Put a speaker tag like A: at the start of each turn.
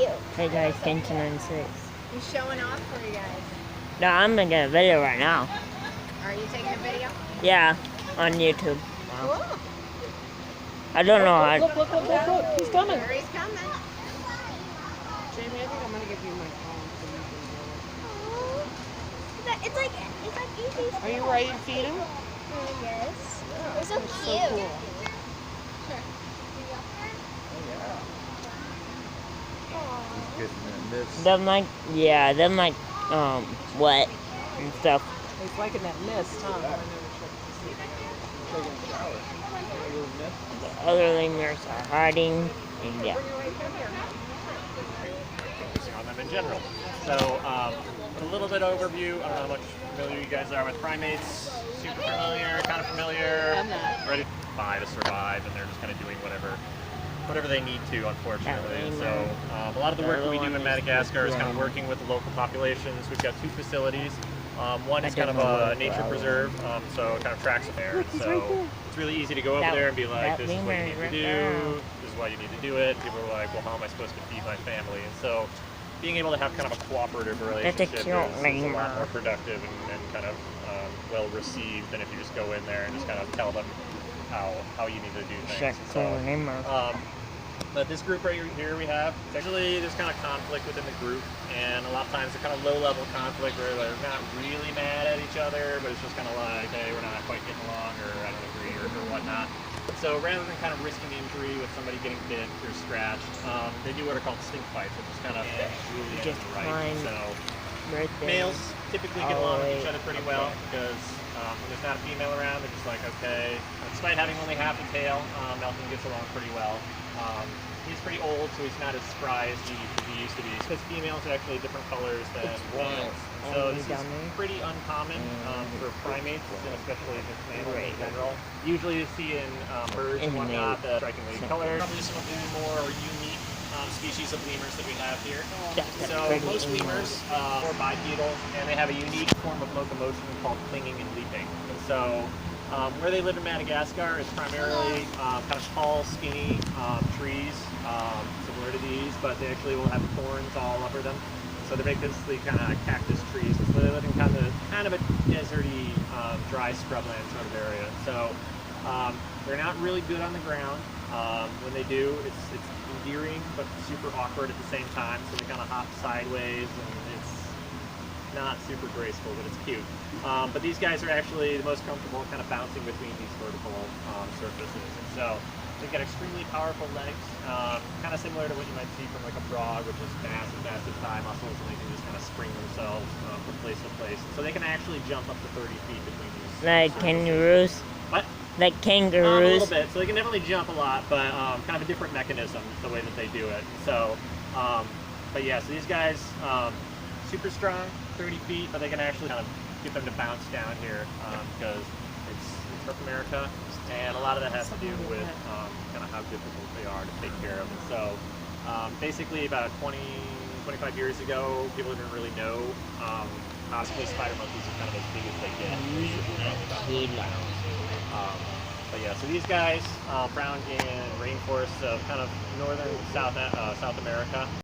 A: cute.
B: Hey guys, Ken296.
C: You showing off for you guys?
B: No, I'm making a video right now.
C: Are you taking a video?
B: Yeah, on YouTube.
C: Cool.
B: I don't know how.
D: Look, he's coming.
C: There he's coming.
D: Jamie, I think I'm going to give you my phone so you can do it.
A: It's like easy.
D: Are you ready to feed him?
A: Yes. They're so
D: That's
A: cute.
D: so cool.
B: Them like, yeah, them like, wet and stuff.
D: He's liking that mist, huh?
B: The other lemurs are hiding, and yeah.
E: Focusing on them in general. So, a little bit overview. I don't know how much familiar you guys are with primates. Super familiar, kind of familiar.
D: I'm not.
E: Ready to survive, and they're just kind of doing whatever they need to, unfortunately. So, a lot of the work that we do in Madagascar is kind of working with the local populations. We've got 2 facilities. One is kind of a nature preserve, so it kind of tracks it there. So it's really easy to go over there and be like, this is what you need to do, this is why you need to do it. People are like, well, how am I supposed to feed my family? And so being able to have kind of a cooperative relationship is a lot more productive and kind of well received than if you just go in there and just kind of tell them how you need to do things. But this group right here we have, actually there's kind of conflict within the group, and a lot of times it's kind of low-level conflict where they're not really mad at each other, but it's just kind of like, hey, we're not quite getting along, or I don't agree, or whatnot. So rather than kind of risking injury with somebody getting bit or scratched, they do what are called stink fights, which is kind of really
B: Just
E: right. So males typically get along with each other pretty well because when there's not a female around, they're just like, okay. Despite having only half a tail, Melton gets along pretty well. He's pretty old, so he's not as spry as he used to be. Because females are actually different colors than males. So this is pretty uncommon for primates, and especially just mammals in general. Usually you see in birds and whatnot, the strikingly colored. Probably some of the more unique species of lemurs that we have here. So most lemurs are bipedal, and they have a unique form of locomotion called clinging and leaping. And so where they live in Madagascar is primarily kind of tall, skinny trees, similar to these, but they actually will have thorns all over them. So they're basically kind of cactus trees. So they live in kind of a deserty, dry scrubland sort of area. So they're not really good on the ground. When they do, it's endearing, but super awkward at the same time. So they kind of hop sideways, and it's not super graceful, but it's cute. But these guys are actually the most comfortable kind of bouncing between these vertical surfaces. And so they've got extremely powerful legs, kind of similar to what you might see from like a frog, which is massive thigh muscles, and they can just kind of spring themselves from place to place. So they can actually jump up to 30 feet between these.
B: Like kangaroos?
E: What?
B: Like kangaroos?
E: A little bit. So they can definitely jump a lot, but kind of a different mechanism, the way that they do it. So, but yeah, so these guys, super strong, 30 feet, but they can actually kind of get them to bounce down here because it's North America, and a lot of that has to do with kind of how difficult they are to take care of. And so basically about 25 years ago, people didn't really know possibly spider monkeys are kind of as big as they get. But yeah, so these guys found in rainforests of kind of northern South America.